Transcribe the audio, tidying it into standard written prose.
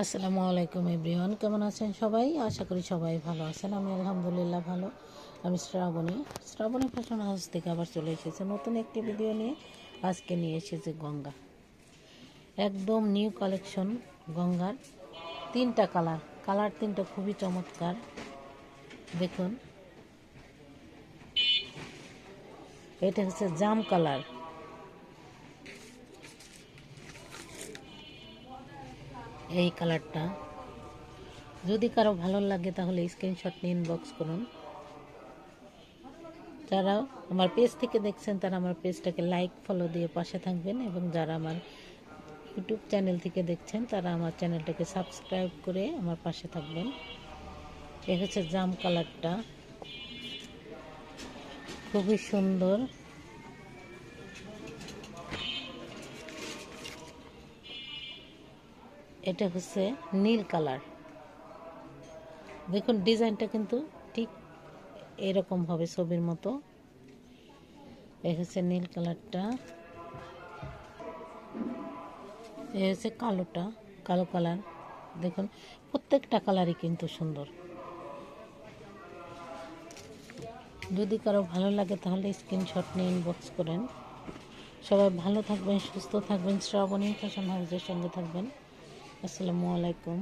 আসসালামু আলাইকুম এভরিওয়ান, কেমন আছেন সবাই? আশা করি সবাই ভালো আছেন। আমি আলহামদুলিল্লাহ ভালো। আমি শ্রাবণী ফ্যাশন হাউস থেকে আবার চলে এসেছি নতুন একটি ভিডিও নিয়ে। আজকে নিয়ে এসেছে গঙ্গা, একদম নিউ কালেকশন। গঙ্গার তিনটা কালার তিনটা খুবই চমৎকার। দেখুন, এটা হচ্ছে জাম কালার, এই কালারটা যদি কারো ভালো লাগে তাহলে স্ক্রিনশট নিয়ে ইনবক্স করুন। যারা আমার পেজ থেকে দেখছেন তারা আমার পেজটাকে লাইক ফলো দিয়ে পাশে থাকবেন, এবং যারা আমার ইউটিউব চ্যানেল থেকে দেখছেন তারা আমার চ্যানেলটাকে সাবস্ক্রাইব করে আমার পাশে থাকবেন। এ হচ্ছে জাম কালারটা, খুবই সুন্দর। এটা হচ্ছে নীল কালার। দেখুন ডিজাইনটা কিন্তু ঠিক এরকম হবে ছবির মতো। এ হচ্ছে নীল কালারটা। এ হচ্ছে কালো কালার। দেখুন প্রত্যেকটা কালারই কিন্তু সুন্দর। যদি কারো ভালো লাগে তাহলে স্ক্রিনশট নিয়ে ইনবক্স করেন। সবাই ভালো থাকবেন, সুস্থ থাকবেন, শ্রাবণী ফ্যাশন হাউসের সঙ্গে থাকবেন। আসসালামু আলাইকুম।